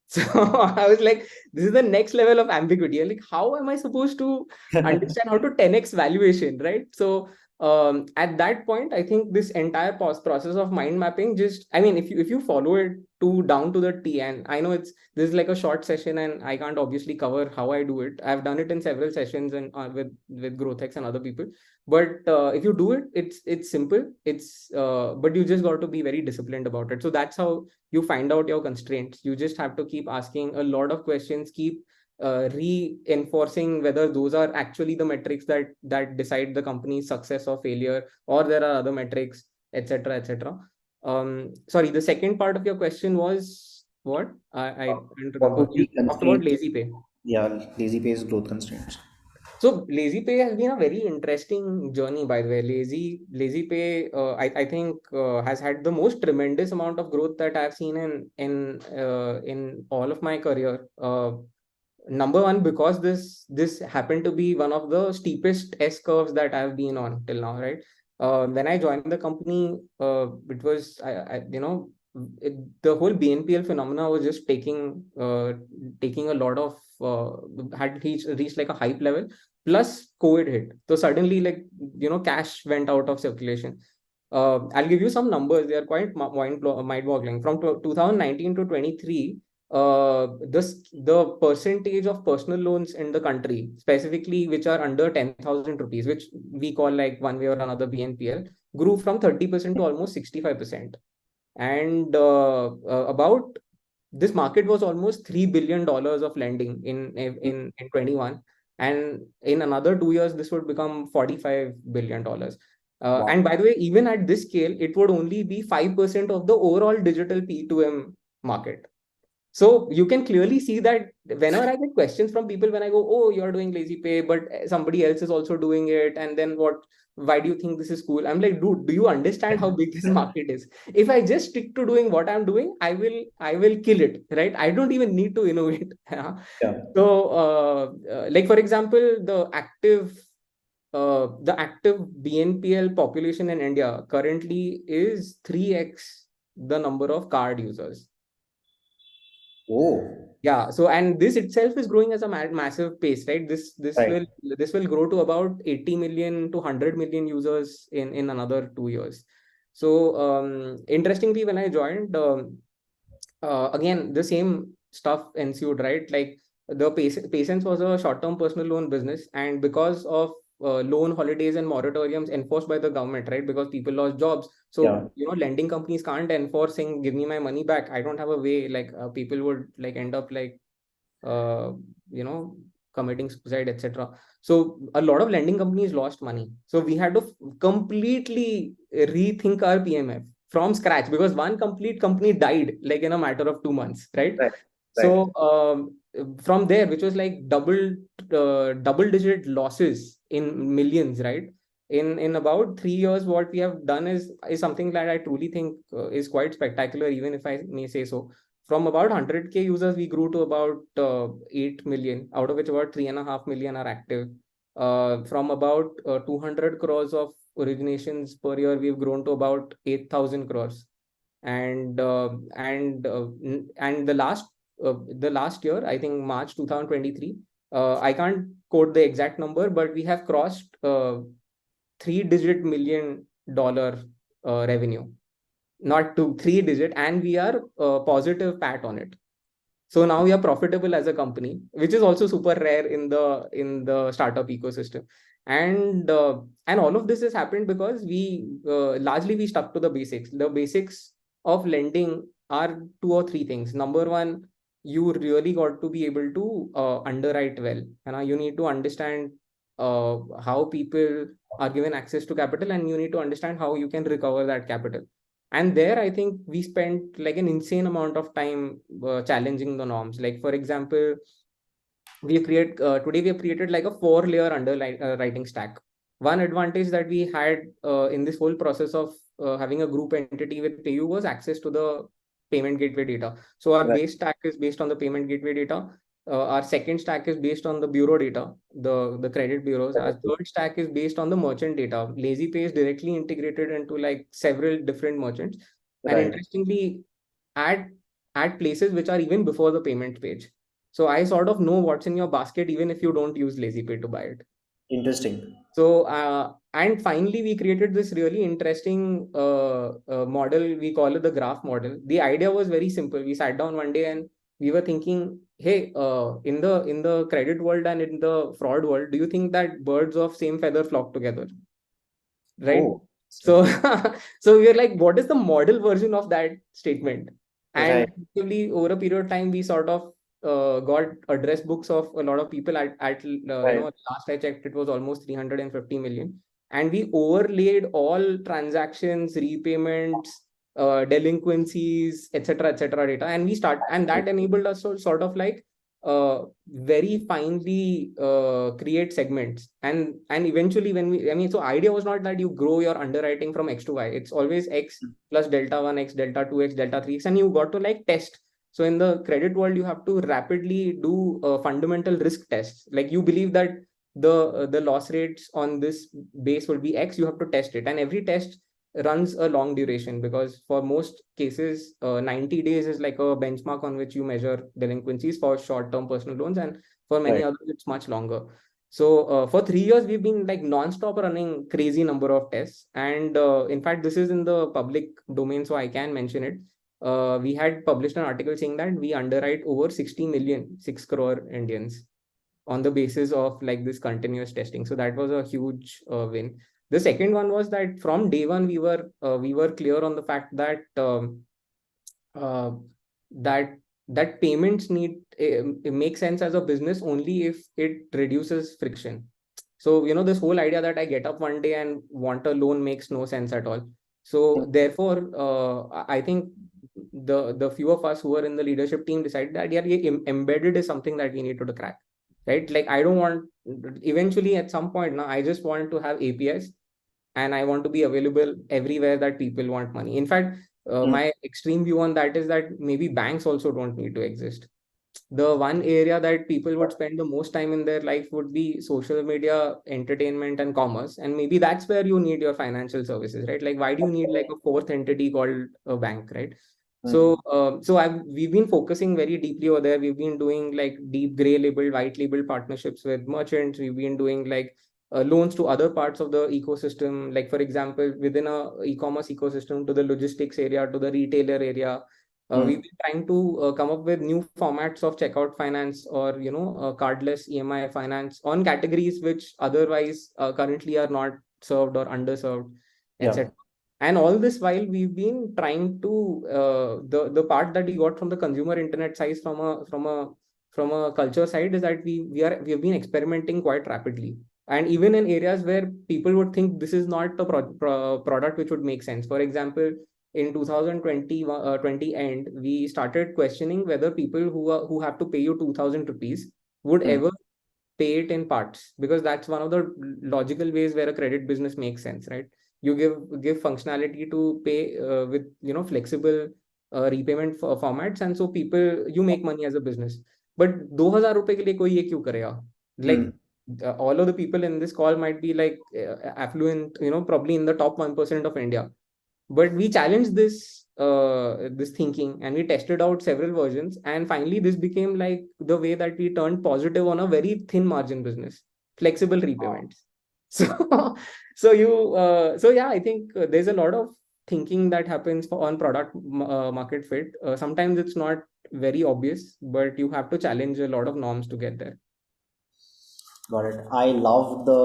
So I was like, this is the next level of ambiguity. I'm like, how am I supposed to understand how to 10x valuation, right? So at that point, I think this entire process of mind mapping just, I mean, if you follow it to down to the T, and I know this is like a short session, and I can't obviously cover how I do it. I've done it in several sessions and with GrowthX and other people. But if you do it, it's simple. But you just got to be very disciplined about it. So that's how you find out your constraints. You just have to keep asking a lot of questions, keep reinforcing whether those are actually the metrics that decide the company's success or failure, or there are other metrics, etc., etc. Sorry, the second part of your question was what? I don't What remember. would You be talked about constraints? LazyPay. Yeah, LazyPay's growth constraints. So LazyPay has been a very interesting journey, by the way. LazyPay, I think, has had the most tremendous amount of growth that I've seen in all of my career. Number one, because this happened to be one of the steepest S curves that I've been on till now, right? When I joined the company, it was the whole BNPL phenomena was just taking a lot of had reached like a hype level. Plus COVID hit, so suddenly, like, cash went out of circulation. I'll give you some numbers. They are quite mind-boggling. From 2019 to 23, the percentage of personal loans in the country, specifically which are under 10,000 rupees, which we call like one way or another BNPL, grew from 30% to almost 65%. And about this market was almost $3 billion of lending in 21, and in another 2 years this would become $45 billion. Wow. And by the way, even at this scale, it would only be 5% of the overall digital P2M market. So you can clearly see that whenever I get questions from people, when I go, "Oh, you're doing LazyPay, but somebody else is also doing it, and then what? Why do you think this is cool?" I'm like, "Dude, do you understand how big this market is? If I just stick to doing what I'm doing, I will kill it, right? I don't even need to innovate." Yeah. So, like for example, the active BNPL population in India currently is 3x the number of card users. Oh, Yeah. So, and this itself is growing as a massive pace, right? This right. will grow to about 80 million to 100 million users in another 2 years. So, interestingly, when I joined, again the same stuff ensued, right? Like the Patience was a short-term personal loan business, and because of loan holidays and moratoriums enforced by the government, right? Because people lost jobs, Yeah. so lending companies can't enforce saying, "Give me my money back." I don't have a way. Like people would like end up like uh, you know committing suicide, etc. So a lot of lending companies lost money, so we had to completely rethink our PMF from scratch, because one complete company died like in a matter of 2 months, right? Right. Right. So from there, which was like double digit losses in millions, right? In about 3 years, what we have done is something that I truly think is quite spectacular, even if I may say so. From about 100K users, we grew to about 8 million, out of which about 3.5 million are active. From about 200 crores of originations per year, we've grown to about 8,000 crores. And the last year, I think March 2023, I can't quote the exact number, but we have crossed three-digit million-dollar revenue, not two, three-digit, and we are positive PAT on it. So now we are profitable as a company, which is also super rare in the startup ecosystem. And all of this has happened because we stuck to the basics. The basics of lending are two or three things. Number one, you really got to be able to underwrite well. You need to understand how people are given access to capital, and you need to understand how you can recover that capital. And there, I think we spent like an insane amount of time challenging the norms. Like for example, we have created like a 4-layer underwriting stack. One advantage that we had in this whole process of having a group entity with PayU was access to the payment gateway data. So our Right. base stack is based on the payment gateway data. Our second stack is based on the bureau data, the credit bureaus. Our third stack is based on the merchant data. LazyPay is directly integrated into like several different merchants, and Right. interestingly, at places which are even before the payment page. So I sort of know what's in your basket even if you don't use LazyPay to buy it. Interesting. So and finally, we created this really interesting model. We call it the graph model. The idea was very simple. We sat down one day and we were thinking, hey, in the credit world and in the fraud world, do you think that birds of same feather flock together? Right? Oh, So, interesting. so we're like, what is the model version of that statement? And Right. effectively, over a period of time, we sort of got address books of a lot of people. Right. Last I checked, it was almost 350 million, and we overlaid all transactions, repayments, delinquencies, etc., data, and that enabled us to sort of like very finely create segments, and eventually when we I mean so idea was not that you grow your underwriting from X to Y. It's always X plus delta 1 X, delta 2 X, delta 3 X, and you got to like test. So in the credit world, you have to rapidly do fundamental risk tests. Like you believe that the loss rates on this base will be X, you have to test it, and every test runs a long duration, because for most cases 90 days is like a benchmark on which you measure delinquencies for short-term personal loans, and for many Right. others it's much longer. So for 3 years we've been like non-stop running crazy number of tests, and in fact this is in the public domain, so I can mention it. We had published an article saying that we underwrite over 60 million, 6 crore Indians on the basis of like this continuous testing. So that was a huge win. The second one was that from day one we were clear on the fact that uh, that that payments it makes sense as a business only if it reduces friction. So, this whole idea that I get up one day and want a loan makes no sense at all. So therefore, I think the few of us who are in the leadership team decided that, yeah, embedded is something that we need to crack, right? Like, I don't want, eventually at some point now, I just want to have APIs, and I want to be available everywhere that people want money. In fact, my extreme view on that is that maybe banks also don't need to exist. The one area that people would spend the most time in their life would be social media, entertainment, and commerce. And maybe that's where you need your financial services, right? Like, why do you need like a fourth entity called a bank, right? So, we've been focusing very deeply over there. We've been doing like deep gray label, white label partnerships with merchants. We've been doing like loans to other parts of the ecosystem. Like, for example, within a e-commerce ecosystem, to the logistics area, to the retailer area. We've been trying to come up with new formats of checkout finance, or cardless EMI finance on categories which otherwise currently are not served or underserved, Yeah. etc. And all this while we've been trying to the part that we got from the consumer internet side, from a culture side, is that we have been experimenting quite rapidly, and even in areas where people would think this is not a product which would make sense. For example, in 2020 20 end, we started questioning whether people who have to pay you 2,000 rupees would ever pay it in parts, because that's one of the logical ways where a credit business makes sense, right? You give functionality to pay with flexible repayment formats, and so people, you make money as a business. But 2,000 रुपए के लिए कोई ये क्यों करेगा? Like, all of the people in this call might be like affluent, probably in the top 1% of India. But we challenged this thinking, and we tested out several versions, and finally this became like the way that we turned positive on a very thin margin business, flexible repayments. So so yeah, I think there's a lot of thinking that happens on product market fit. Sometimes it's not very obvious, but you have to challenge a lot of norms to get there. Got it. I love the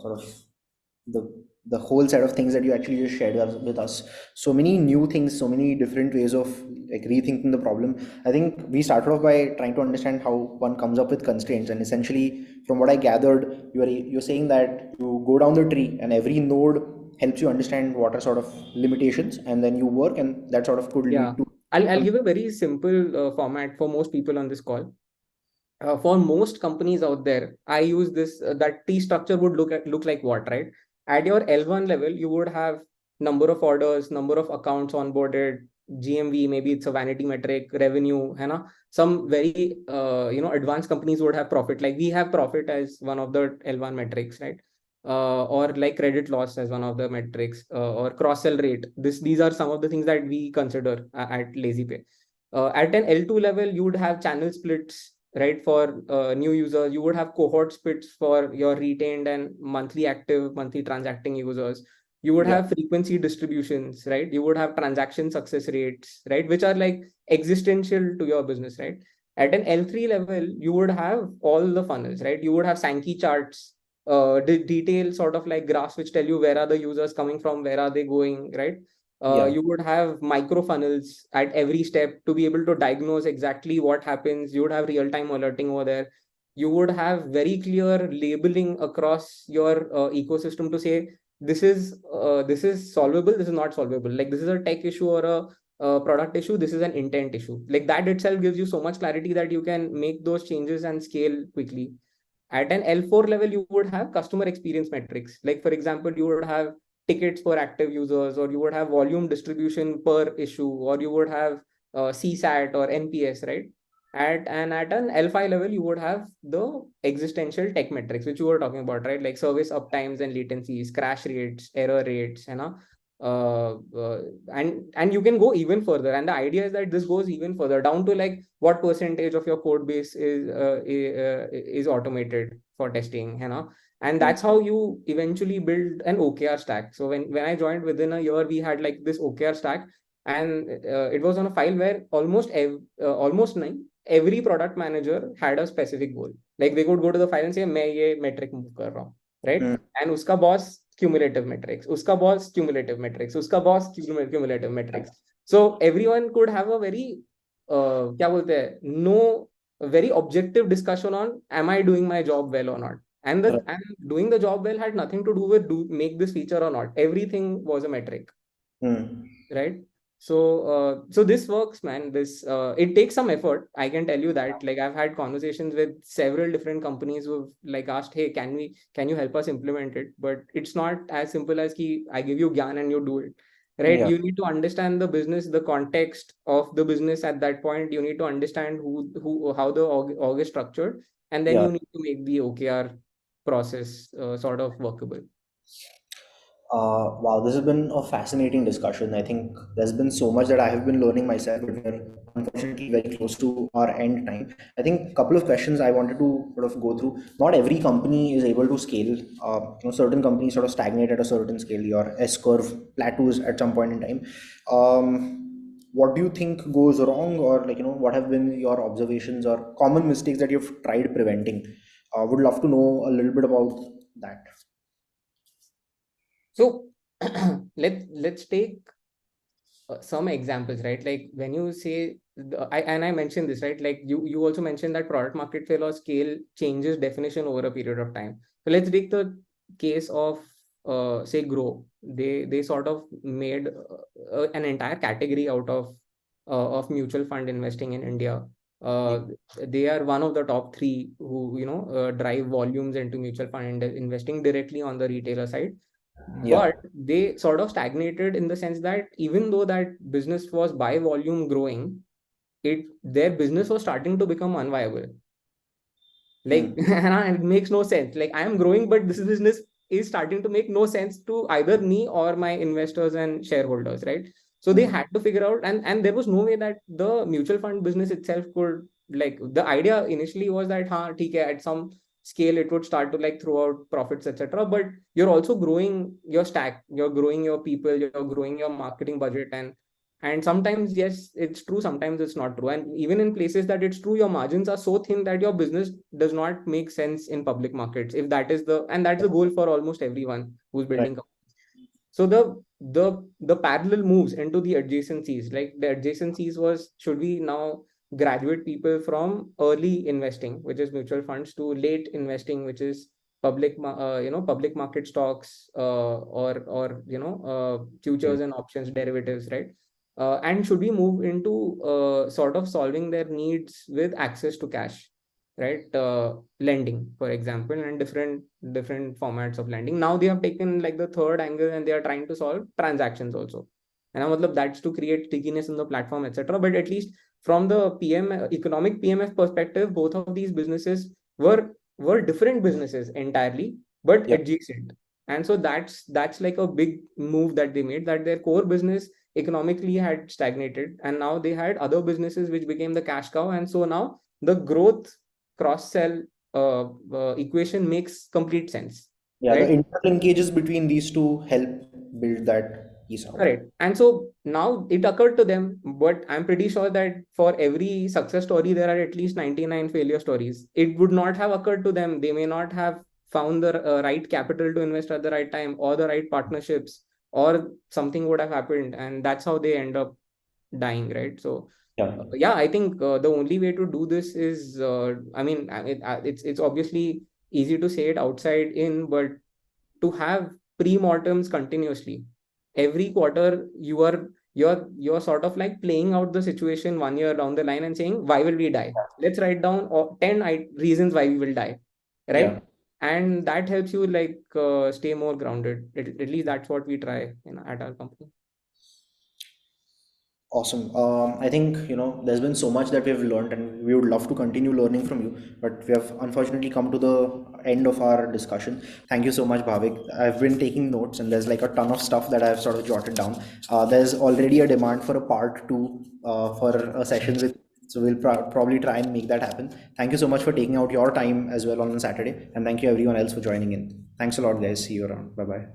sort of the whole set of things that you actually just shared with us. So many new things, so many different ways of like rethinking the problem. I think we started off by trying to understand how one comes up with constraints, and essentially, from what I gathered, you're saying that you go down the tree, and every node helps you understand what are sort of limitations, and then you work, and that sort of could Yeah, lead to. I'll give a very simple format for most people on this call. For most companies out there, I use this that T structure would look like what, right? At your L1 level, you would have number of orders, number of accounts onboarded, GMV, maybe it's a vanity metric, revenue, है ना? Some very advanced companies would have profit. Like, we have profit as one of the L1 metrics, right? Or like credit loss as one of the metrics, or cross sell rate. These are some of the things that we consider at LazyPay. At an L2 level, you would have channel splits, right? For new users, you would have cohort splits for your retained and monthly active, monthly transacting users. You would Yeah. have frequency distributions, right? You would have transaction success rates, right? Which are like existential to your business, right? At an L3 level, you would have all the funnels, right? You would have Sankey charts, detailed sort of like graphs which tell you where are the users coming from, where are they going, right? Yeah. You would have micro funnels at every step to be able to diagnose exactly what happens. You would have real-time alerting over there. You would have very clear labeling across your ecosystem to say this is solvable, this is not solvable. Like, this is a tech issue or a product issue. This is an intent issue. Like, that itself gives you so much clarity that you can make those changes and scale quickly. At an L4 level, you would have customer experience metrics. Like, for example, you would have tickets per active users, or you would have volume distribution per issue, or you would have CSAT or NPS, right? At an L5 level, you would have the existential tech metrics, which you were talking about, right? Like service uptimes and latencies, crash rates, error rates, uh, uh, and you can go even further. And the idea is that this goes even further down to like what percentage of your code base is automated for testing, and that's how you eventually build an OKR stack. So when I joined, within a year, we had like this OKR stack, and it was on a file where almost every product manager had a specific goal. Like, they could go to the file and say, मैं ये metric move कर रहा हूँ, right? And उसका boss cumulative metrics, उसका boss cumulative metrics, उसका boss cumulative metrics. So everyone could have a very क्या बोलते हैं, no very objective discussion on am I doing my job well or not. And doing the job well had nothing to do with make this feature or not. Everything was a metric, Hmm. right? So so this works, man. This it takes some effort, I can tell you that. Like, I've had conversations with several different companies who've like asked, hey, can you help us implement it? But it's not as simple as ki I give you gyan and you do it, right? Yeah. You need to understand the business, the context of the business at that point. You need to understand who how the org is structured, and then Yeah. you need to make the OKR process sort of workable. Wow, this has been a fascinating discussion. I think there's been so much that I have been learning myself, but we're unfortunately very close to our end time. I think a couple of questions I wanted to sort of go through. Not every company is able to scale. Certain companies sort of stagnate at a certain scale. Your S curve plateaus at some point in time. What do you think goes wrong, or what have been your observations or common mistakes that you've tried preventing? Would love to know a little bit about that. So let's take some examples, right? Like when you say, I mentioned this, right? Like you also mentioned that product market fit or scale changes definition over a period of time. So let's take the case of say Grow. They sort of made an entire category out of mutual fund investing in India. Yeah. Uh, they are one of the top three who drive volumes into mutual fund investing directly on the retailer side. Yeah. But they sort of stagnated in the sense that even though that business was by volume growing, their business was starting to become unviable. Like, Hmm. and it makes no sense. Like, I am growing, but this business is starting to make no sense to either me or my investors and shareholders, right? So they Hmm. had to figure out, and there was no way that the mutual fund business itself could, like, the idea initially was that theek hai, at some scale it would start to like throw out profits, etc. But you're also growing your stack, you're growing your people, you're growing your marketing budget, and sometimes, yes, it's true, sometimes it's not true. And even in places that it's true, your margins are so thin that your business does not make sense in public markets. If that is and that's the goal for almost everyone who's Right. building companies. So the parallel moves into the adjacencies. Like the adjacencies was, should we now graduate people from early investing, which is mutual funds, to late investing, which is public market stocks, or futures and options derivatives, right? And should we move into sort of solving their needs with access to cash, right? Lending, for example, and different formats of lending. Now they have taken like the third angle, and they are trying to solve transactions also. And that's to create stickiness in the platform, etc. But at least from the economic PMF perspective, both of these businesses were different businesses entirely, but Yeah. adjacent. And so that's like a big move that they made, that their core business economically had stagnated, and now they had other businesses which became the cash cow. And so now the growth cross sell equation makes complete sense, Yeah. The right? interlinkages between these two help build that piece out. Correct. And so now it occurred to them, but I'm pretty sure that for every success story, there are at least 99 failure stories. It would not have occurred to them. They may not have found the right capital to invest at the right time, or the right partnerships, or something would have happened. And that's how they end up dying, right? So, Yeah. yeah, I think the only way to do this is, it's obviously easy to say it outside in, but to have pre-mortems continuously every quarter. You're sort of like playing out the situation 1 year down the line and saying, why will we die? Let's write down 10 reasons why we will die, Yeah. right? And that helps you like stay more grounded. At least that's what we try at our company. Awesome. I think there's been so much that we've learned, and we would love to continue learning from you. But we have unfortunately come to the end of our discussion. Thank you so much, Bhavik. I've been taking notes, and there's like a ton of stuff that I've sort of jotted down. There's already a demand for a part two for a session with. So we'll probably try and make that happen. Thank you so much for taking out your time as well on Saturday, and thank you everyone else for joining in. Thanks a lot, guys. See you around. Bye bye.